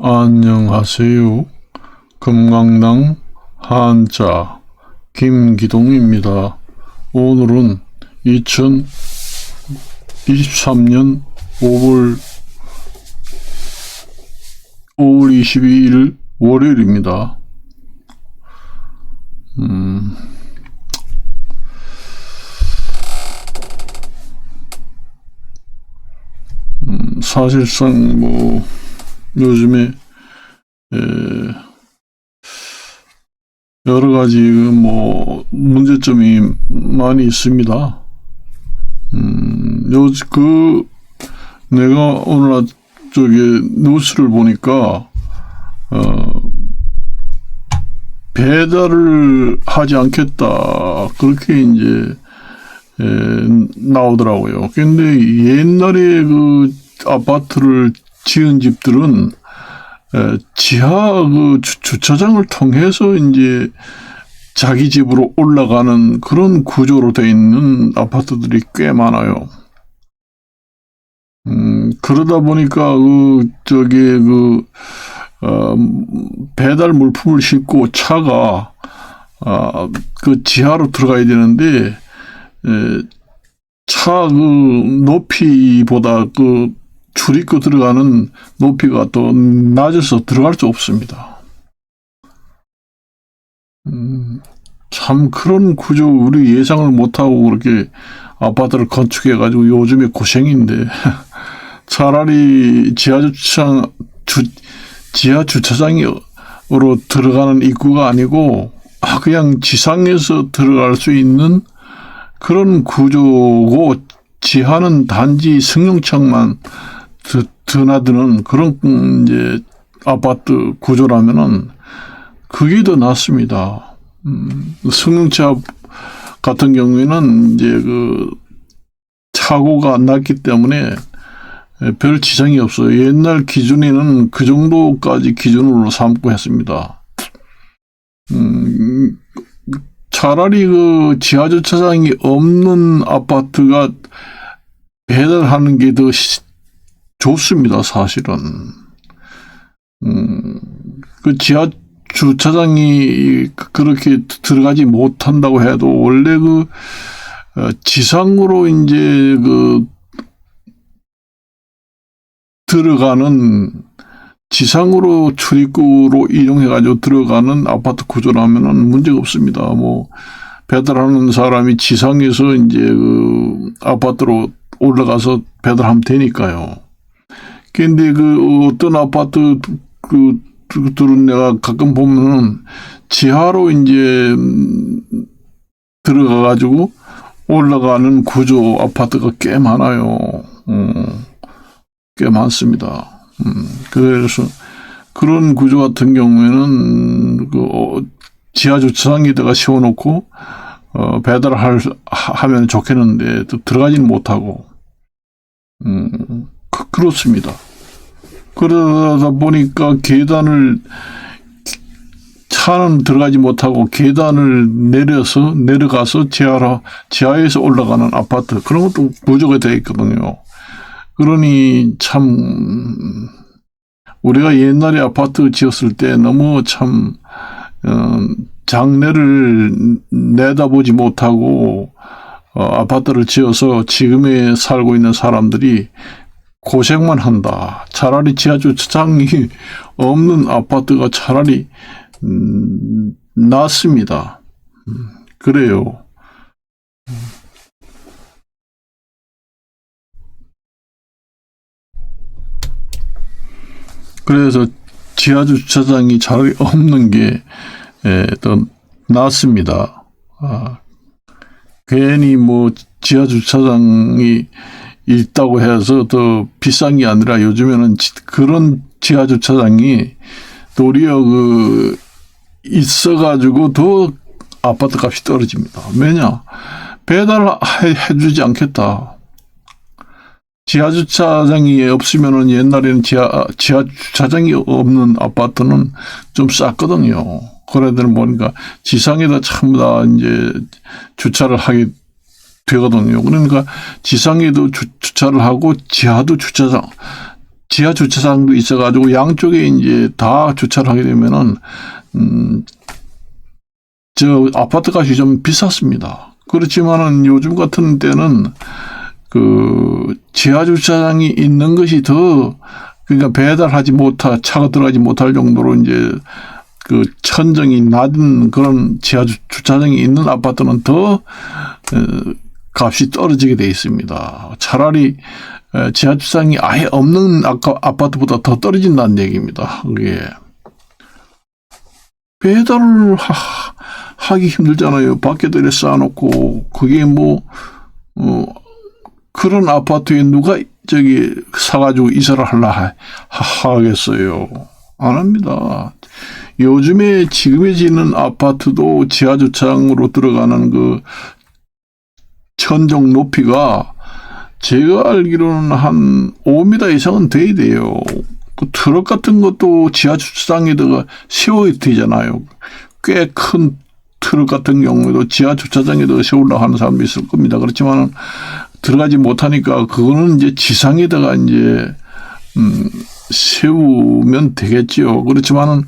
안녕하세요. 금강당 한자 김기동입니다. 오늘은 2023년 5월 22일 월요일입니다. 사실상 요즘에 여러 가지 문제점이 많이 있습니다. 내가 오늘 뉴스를 보니까 배달을 하지 않겠다 그렇게 이제 나오더라고요. 근데 옛날에 아파트를 지은 집들은 지하 주차장을 통해서 이제 자기 집으로 올라가는 그런 구조로 되어 있는 아파트들이 꽤 많아요. 그러다 보니까 배달 물품을 싣고 차가 지하로 들어가야 되는데 차 높이보다 출입구 들어가는 높이가 더 낮아서 들어갈 수 없습니다. 참 그런 구조 우리 예상을 못하고 그렇게 아파트를 건축해가지고 요즘에 고생인데 차라리 지하 주차장으로 들어가는 입구가 아니고 그냥 지상에서 들어갈 수 있는 그런 구조고 지하는 단지 승용차만 드나드는 그런 이제 아파트 구조라면은 그게 더 낫습니다. 승용차 같은 경우에는 이제 사고가 안 났기 때문에 별 지장이 없어요. 옛날 기준에는 그 정도까지 기준으로 삼고 했습니다. 차라리 지하 주차장이 없는 아파트가 배달하는 게 더 좋습니다, 사실은. 지하 주차장이 그렇게 들어가지 못한다고 해도 원래 지상으로 이제 들어가는 지상으로 출입구로 이용해가지고 들어가는 아파트 구조라면은 문제가 없습니다. 배달하는 사람이 지상에서 이제 아파트로 올라가서 배달하면 되니까요. 근데 어떤 아파트들은 내가 가끔 보면은 지하로 이제 들어가가지고 올라가는 구조 아파트가 꽤 많아요. 꽤 많습니다. 그래서 그런 구조 같은 경우에는 지하 주차장에다가 세워놓고 하면 좋겠는데 또 들어가지는 못하고 그렇습니다. 그러다 보니까 차는 들어가지 못하고 계단을 내려가서 지하에서 올라가는 아파트 그런 것도 구조가 되어 있거든요. 그러니 참 우리가 옛날에 아파트 지었을 때 너무 참 장래를 내다보지 못하고 아파트를 지어서 지금에 살고 있는 사람들이 고생만 한다. 차라리 지하 주차장이 없는 아파트가 차라리 낫습니다. 그래요. 그래서 지하 주차장이 차라리 없는 게 더 낫습니다. 괜히 지하 주차장이 있다고 해서 더 비싼 게 아니라 요즘에는 그런 지하 주차장이 도리어 있어가지고 더 아파트 값이 떨어집니다. 왜냐? 배달해주지 않겠다. 지하 주차장이 없으면은 옛날에는 지하 주차장이 없는 아파트는 좀 쌌거든요. 그래들 보니까 지상에다 전부 다 이제 주차를 하게 되거든요. 그러니까 지상에도 주차를 하고 지하도 주차장 지하 주차장도 있어가지고 양쪽에 이제 다 주차를 하게 되면은 저 아파트 값이 좀 비쌌습니다. 그렇지만은 요즘 같은 때는 그 지하 주차장이 있는 것이 더 그러니까 배달하지 못할 차가 들어가지 못할 정도로 이제 그 천정이 낮은 그런 지하 주차장이 있는 아파트는 더 값이 떨어지게 돼 있습니다. 차라리 지하 주차장이 아예 없는 아파트보다 더 떨어진다는 얘기입니다. 그게 배달을 하기 힘들잖아요. 밖에다 이렇게 쌓아놓고 그게 뭐 그런 아파트에 누가 저기 사가지고 이사를 하겠어요. 안 합니다. 요즘에 지금에 짓는 아파트도 지하 주차장으로 들어가는 그 천정 높이가 제가 알기로는 한 5m 이상은 돼야 돼요. 그 트럭 같은 것도 지하 주차장에다가 세워야 되잖아요. 꽤 큰 트럭 같은 경우에도 지하 주차장에다가 세우려고 하는 사람도 있을 겁니다. 그렇지만 들어가지 못하니까 그거는 이제 지상에다가 이제 세우면 되겠지요. 그렇지만은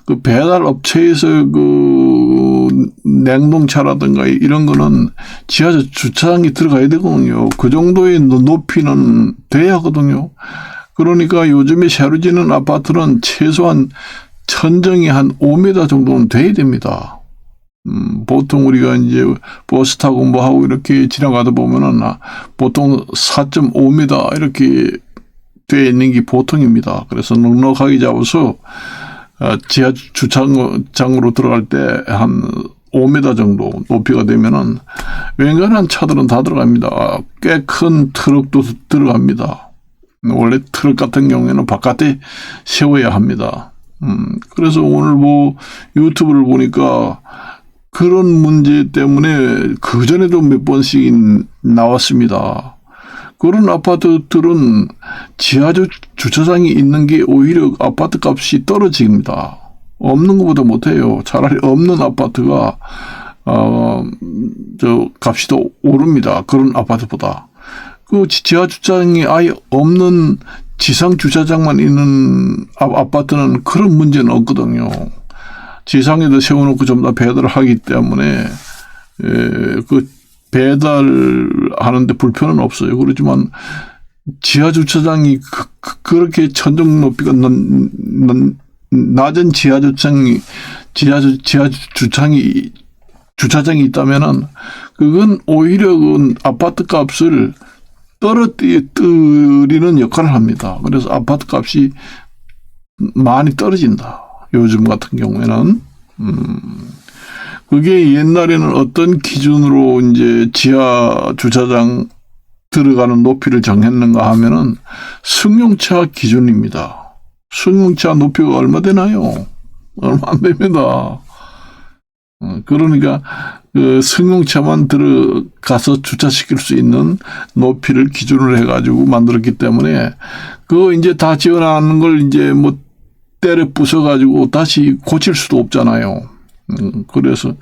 그 배달 업체에서 그 냉동차라든가 이런 거는 지하 주차장이 들어가야 되거든요. 그 정도의 높이는 돼야 하거든요. 그러니까 요즘에 새로 짓는 아파트는 최소한 천정이 한 5m 정도는 돼야 됩니다. 보통 우리가 이제 버스 타고 뭐 하고 이렇게 지나가다 보면은 보통 4.5m 이렇게 돼 있는 게 보통입니다. 그래서 넉넉하게 잡아서 지하 주차장으로 들어갈 때 한 5m 정도 높이가 되면은 웬간한 차들은 다 들어갑니다. 꽤 큰 트럭도 들어갑니다. 원래 트럭 같은 경우에는 바깥에 세워야 합니다. 그래서 오늘 뭐 유튜브를 보니까 그런 문제 때문에 그전에도 몇 번씩 나왔습니다. 그런 아파트들은 지하 주차장이 있는 게 오히려 아파트 값이 떨어집니다. 없는 것보다 못해요. 차라리 없는 아파트가 저 값이 더 오릅니다. 그런 아파트보다. 그 지하 주차장이 아예 없는 지상 주차장만 있는 아파트는 그런 문제는 없거든요. 지상에도 세워놓고 전부 다 배달을 하기 때문에 그 배달하는데 불편은 없어요. 그렇지만 지하 주차장이 그렇게 천정 높이가 낮은 지하 주차장이 있다면은 그건 오히려 그 아파트 값을 떨어뜨리는 역할을 합니다. 그래서 아파트 값이 많이 떨어진다. 요즘 같은 경우에는. 그게 옛날에는 어떤 기준으로 이제 지하 주차장 들어가는 높이를 정했는가 하면은 승용차 기준입니다. 승용차 높이가 얼마 되나요? 얼마 안 됩니다. 그러니까 그 승용차만 들어가서 주차시킬 수 있는 높이를 기준으로 해가지고 만들었기 때문에 그거 이제 다 지어놨는 걸 이제 뭐 때려 부숴가지고 다시 고칠 수도 없잖아요. 그래서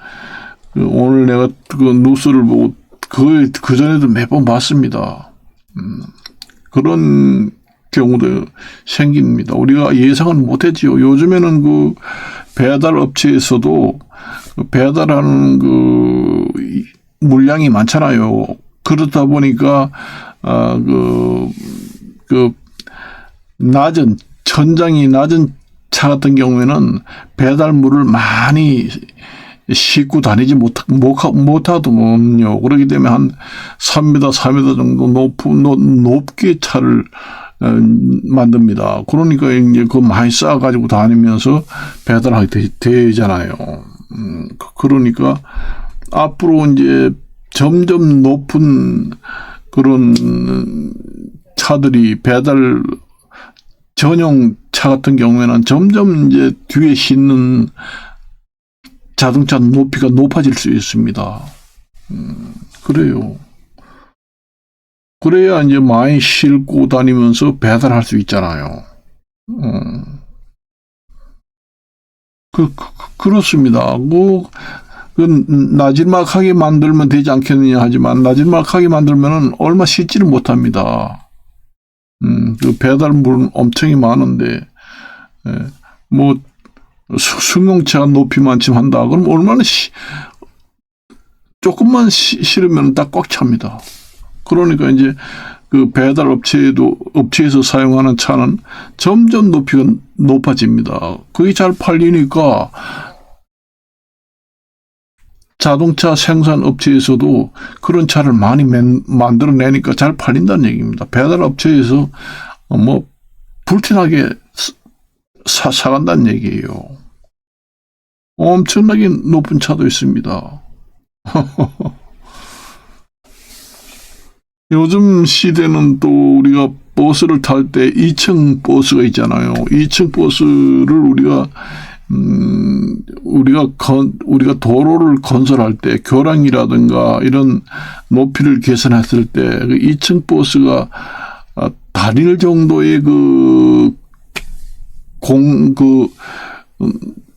오늘 내가 그 뉴스를 보고 그 전에도 몇 번 봤습니다. 그런 경우도 생깁니다. 우리가 예상은 못했지요. 요즘에는 그 배달 업체에서도 배달하는 그 물량이 많잖아요. 그렇다 보니까 그 낮은 천장이 낮은 차 같은 경우에는 배달물을 많이 싣고 다니지 못하더군요. 그렇기 때문에 한 3m, 4m 정도 높게 차를 만듭니다. 그러니까 이제 그거 많이 쌓아가지고 다니면서 배달하게 되잖아요. 그러니까 앞으로 이제 점점 높은 그런 차들이 배달 전용 차 같은 경우에는 점점 이제 뒤에 싣는 자동차 높이가 높아질 수 있습니다. 그래요. 그래야 이제 많이 싣고 다니면서 배달할 수 있잖아요. 그렇습니다. 그 나질막하게 만들면 되지 않겠느냐 하지만 나질막하게 만들면은 얼마 싣지를 못합니다. 그 배달물은 엄청이 많은데, 뭐, 승용차 높이만 지금 한다. 그럼 얼마나 조금만 실으면 딱 꽉 찹니다. 그러니까 이제 그 배달 업체에서 사용하는 차는 점점 높이가 높아집니다. 그게 잘 팔리니까 자동차 생산 업체에서도 그런 차를 많이 만들어내니까 잘 팔린다는 얘기입니다. 배달 업체에서 뭐 불티나게 사간다는 얘기예요. 엄청나게 높은 차도 있습니다. 요즘 시대는 또 우리가 버스를 탈 때 2층 버스가 있잖아요. 2층 버스를 우리가 도로를 건설할 때 교량이라든가 이런 높이를 개선했을 때 그 2층 버스가 다릴 정도의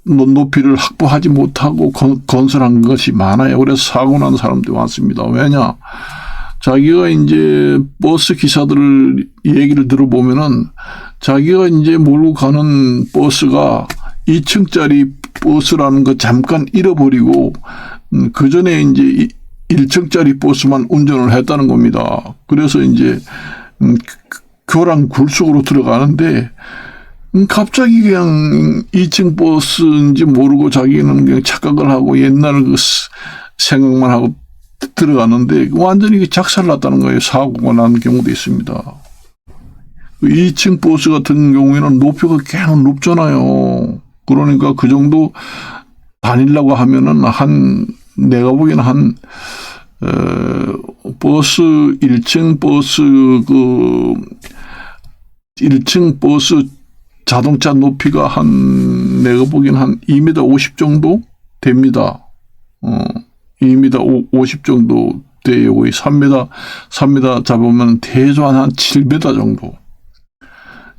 높이를 확보하지 못하고 건설한 것이 많아요. 그래서 사고 난 사람들이 많습니다. 왜냐? 자기가 이제 버스 기사들을 얘기를 들어보면은 자기가 이제 몰고 가는 버스가 2층짜리 버스라는 거 잠깐 잃어버리고 그 전에 이제 1층짜리 버스만 운전을 했다는 겁니다. 그래서 이제 교량 굴속으로 들어가는데 갑자기 그냥 2층 버스인지 모르고 자기는 그냥 착각을 하고 옛날 그 생각만 하고 들어갔는데 완전히 작살났다는 거예요. 사고가 난 경우도 있습니다. 2층 버스 같은 경우에는 높이가 계속 높잖아요. 그러니까 그 정도 다니려고 하면은 내가 보기에는 버스 1층 버스 자동차 높이가 내가 보기에는 한 2m 50 정도 됩니다. 2m 50 정도 돼요. 거의 3m 잡으면 최소한 한 7m 정도.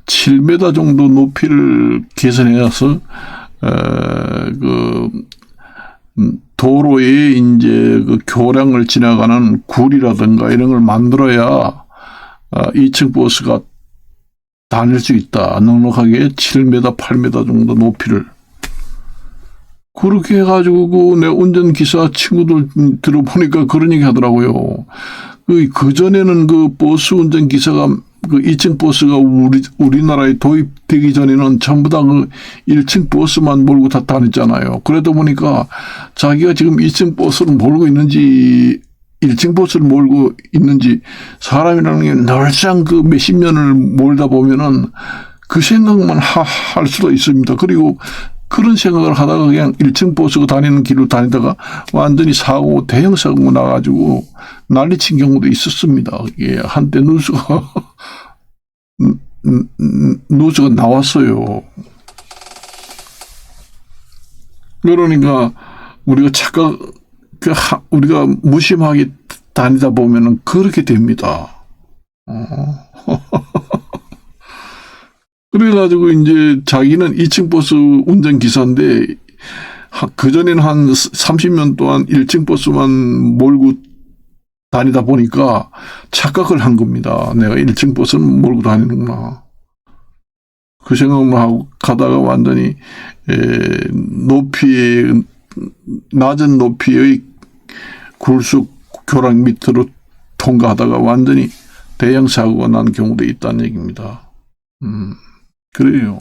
7m 정도 높이를 개선해서, 도로에 이제 교량을 지나가는 굴이라든가 이런 걸 만들어야, 2층 버스가 다닐 수 있다. 넉넉하게 7m, 8m 정도 높이를. 그렇게 해가지고 내 운전기사 친구들 들어보니까 그런 얘기 하더라고요. 그전에는 그 버스 운전기사가 그 2층 버스가 우리나라에 도입되기 전에는 전부 다 그 1층 버스만 몰고 다 다녔잖아요. 그러다 보니까 자기가 지금 2층 버스를 몰고 있는지 1층 버스를 몰고 있는지 사람이라는 게 늘상 그 몇십 년을 몰다 보면은 그 생각만 할 수도 있습니다. 그리고 그런 생각을 하다가 그냥 1층 버스가 다니는 길로 다니다가 완전히 대형 사고가 나가지고 난리친 경우도 있었습니다. 이게 한때 뉴스가 나왔어요. 그러니까 우리가 무심하게 다니다 보면은 그렇게 됩니다. 그래가지고 이제 자기는 2층 버스 운전기사인데 그전에는 한 30년 동안 1층 버스만 몰고 다니다 보니까 착각을 한 겁니다. 내가 1층 버스는 몰고 다니는구나. 그 생각만 하고 가다가 완전히 낮은 높이의 굴속 교량 밑으로 통과하다가 완전히 대형 사고가 난 경우도 있다는 얘기입니다. 그래요.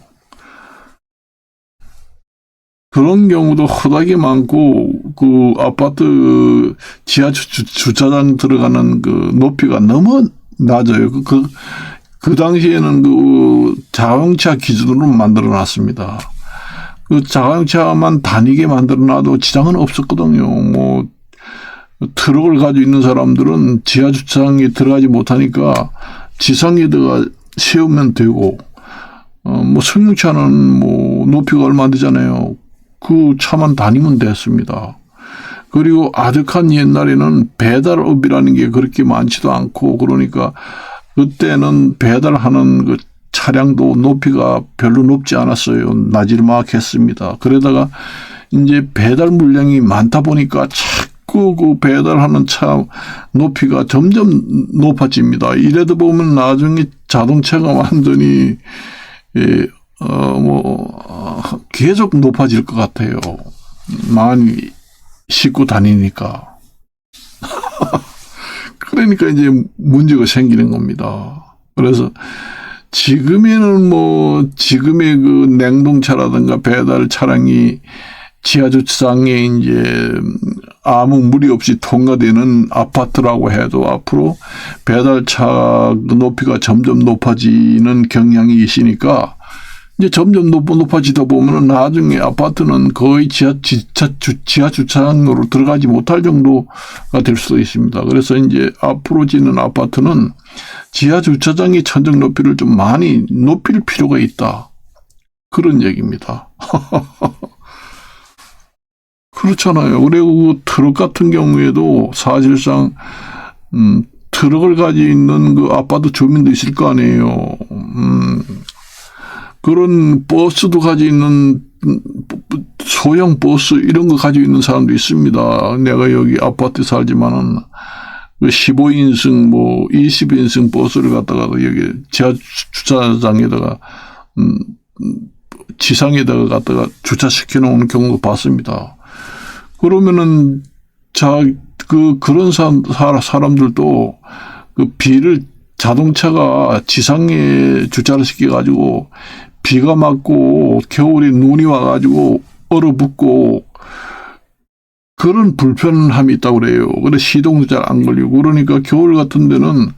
그런 경우도 허다하게 많고, 그 아파트 지하 주차장 들어가는 그 높이가 너무 낮아요. 그 당시에는 그 자동차 기준으로 만들어 놨습니다. 그 자동차만 다니게 만들어 놔도 지장은 없었거든요. 뭐, 트럭을 가지고 있는 사람들은 지하 주차장에 들어가지 못하니까 지상에다가 세우면 되고, 뭐 승용차는 뭐 높이가 얼마 안 되잖아요. 그 차만 다니면 됐습니다. 그리고 아득한 옛날에는 배달업이라는 게 그렇게 많지도 않고 그러니까 그때는 배달하는 그 차량도 높이가 별로 높지 않았어요. 나지막했습니다. 그러다가 이제 배달 물량이 많다 보니까 자꾸 자꾸 그 배달하는 차 높이가 점점 높아집니다. 이래도 보면 나중에 자동차가 완전히 계속 높아질 것 같아요. 많이 싣고 다니니까. 그러니까 이제 문제가 생기는 겁니다. 그래서 지금에는 지금의 그 냉동차라든가 배달 차량이 지하주차장에 이제 아무 무리 없이 통과되는 아파트라고 해도 앞으로 배달차 높이가 점점 높아지는 경향이 있으니까 이제 점점 높아지다 보면은 나중에 아파트는 거의 지하주차장으로 들어가지 못할 정도가 될 수도 있습니다. 그래서 이제 앞으로 짓는 아파트는 지하주차장의 천정 높이를 좀 많이 높일 필요가 있다. 그런 얘기입니다. 그렇잖아요. 그리고 트럭 같은 경우에도 사실상 트럭을 가지고 있는 그 아파트 주민도 있을 거 아니에요. 그런 버스도 가지고 있는 소형 버스 이런 거 가지고 있는 사람도 있습니다. 내가 여기 아파트에 살지만은 15인승 20인승 버스를 갖다가 여기 지하주차장에다가 지상에다가 갖다가 주차시켜 놓은 경우도 봤습니다. 그러면은 그런 사람들도 그 자동차가 지상에 주차를 시켜가지고 비가 맞고 겨울에 눈이 와가지고 얼어붙고 그런 불편함이 있다고 그래요. 그래서 시동도 잘 안 걸리고 그러니까 겨울 같은 데는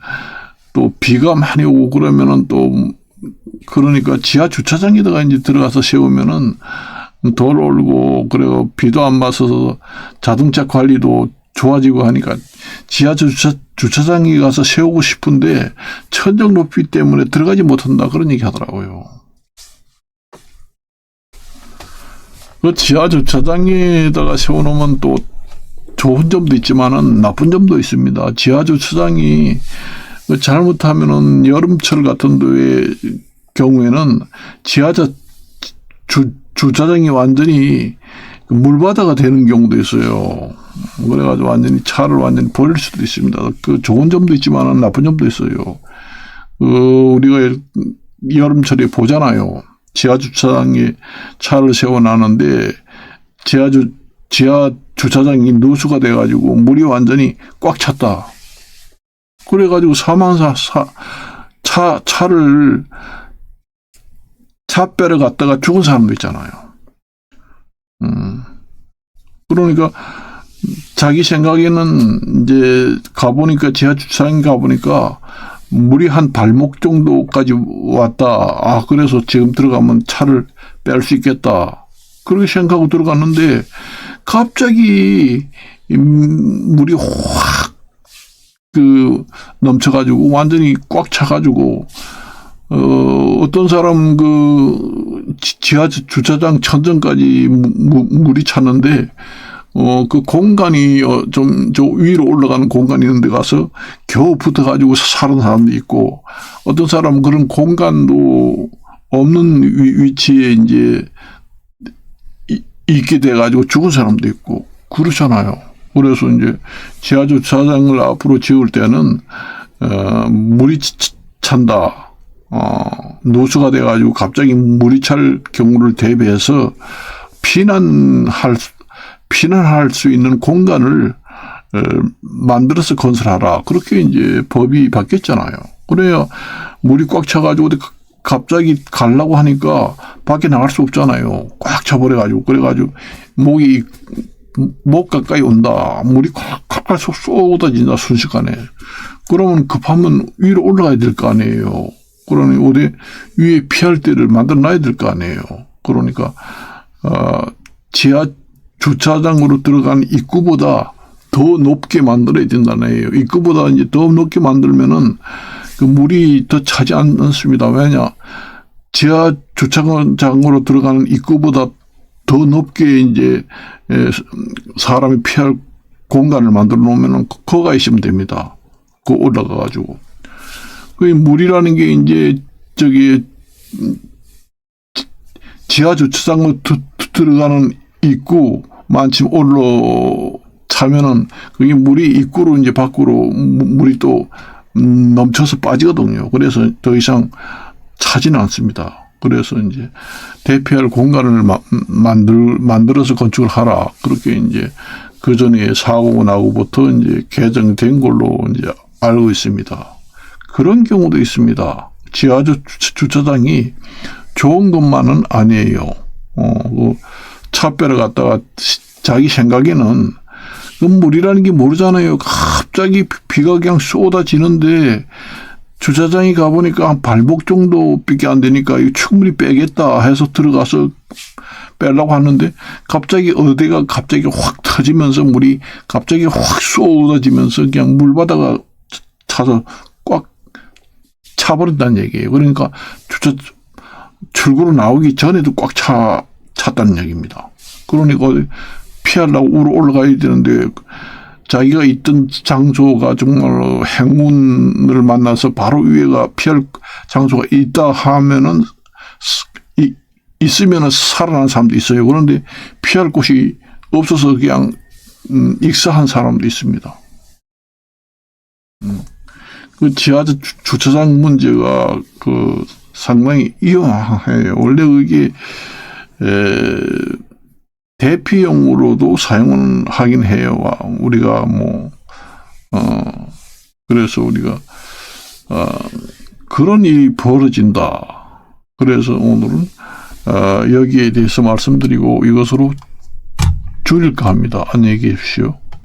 또 비가 많이 오고 그러면은 또 그러니까 지하 주차장에다가 이제 들어가서 세우면은 덜 얼고 그리고 비도 안 맞아서 자동차 관리도 좋아지고 하니까 지하 주차장에 가서 세우고 싶은데 천정 높이 때문에 들어가지 못한다 그런 얘기 하더라고요. 그 지하 주차장에다가 세워놓으면 또 좋은 점도 있지만은 나쁜 점도 있습니다. 지하 주차장이 잘못하면은 여름철 같은 데의 경우에는 주차장이 완전히 물바다가 되는 경우도 있어요. 그래가지고 차를 완전히 버릴 수도 있습니다. 그 좋은 점도 있지만 나쁜 점도 있어요. 우리가 여름철에 보잖아요. 지하 주차장에 차를 세워놨는데 지하 주차장이 누수가 돼가지고 물이 완전히 꽉 찼다. 그래가지고 차배를 갖다가 죽은 사람도 있잖아요. 그러니까 자기 생각에는 이제 지하 주차장에 가보니까 물이 한 발목 정도까지 왔다. 그래서 지금 들어가면 차를 뺄 수 있겠다. 그렇게 생각하고 들어갔는데 갑자기 물이 확 넘쳐가지고 완전히 꽉 차가지고 어떤 사람 지하 주차장 천정까지 물이 찼는데 그 공간이 저 위로 올라가는 공간이 있는 데 가서 겨우 붙어가지고 사는 사람도 있고 어떤 사람은 그런 공간도 없는 위치에 이제 있게 돼가지고 죽은 사람도 있고 그렇잖아요. 그래서 이제 지하 주차장을 앞으로 지을 때는 물이 찬다. 누수가 돼가지고 갑자기 물이 찰 경우를 대비해서 피난할 수 있는 공간을 만들어서 건설하라. 그렇게 이제 법이 바뀌었잖아요. 그래야 물이 꽉 차가지고 갑자기 가려고 하니까 밖에 나갈 수 없잖아요. 꽉 차버려가지고. 그래가지고 목 가까이 온다. 물이 콱콱 쏟아진다. 순식간에. 그러면 급하면 위로 올라가야 될 거 아니에요. 그러니 어디 위에 피할 데를 만들어 놔야 될 거 아니에요. 그러니까 지하 주차장으로 들어간 입구보다 더 높게 만들어야 된다는 얘기예요. 입구보다 이제 더 높게 만들면은 그 물이 더 차지 않습니다. 왜냐? 지하 주차장으로 들어가는 입구보다 더 높게 이제 사람이 피할 공간을 만들어 놓으면은 거기가 있으면 됩니다. 올라가 가지고. 그 물이라는 게 이제 지하 주차장으로 들어가는 입구 만큼 차면은 그게 물이 입구로 이제 밖으로 물이 또 넘쳐서 빠지거든요. 그래서 더 이상 차지는 않습니다. 그래서 이제 대피할 공간을 만들어서 건축을 하라. 그렇게 이제 그 전에 사고가 나고부터 이제 개정된 걸로 이제 알고 있습니다. 그런 경우도 있습니다. 지하주 주차장이 좋은 것만은 아니에요. 그 차배를 갖다가 자기 생각에는 그 물이라는 게 모르잖아요. 갑자기 비가 그냥 쏟아지는데 주차장에 가보니까 한 발목 정도밖에 안 되니까 이거 충분히 빼겠다 해서 들어가서 빼려고 하는데 갑자기 어디가 갑자기 확 터지면서 물이 갑자기 확 쏟아지면서 그냥 물바다가 차서 꽉 차버린다는 얘기예요. 그러니까 출구로 나오기 전에도 꽉 찼다는 얘기입니다. 그러니까 피하려고 올라가야 되는데 자기가 있던 장소가 정말 행운을 만나서 바로 위에가 피할 장소가 있다 하면은 있으면은 살아난 사람도 있어요. 그런데 피할 곳이 없어서 그냥 익사한 사람도 있습니다. 그 지하철 주차장 문제가 그 상당히 이용해요. 원래 그게 대피용으로도 사용은 하긴 해요. 우리가 그래서 우리가 그런 일이 벌어진다. 그래서 오늘은 여기에 대해서 말씀드리고 이것으로 줄일까 합니다. 안녕히 계십시오.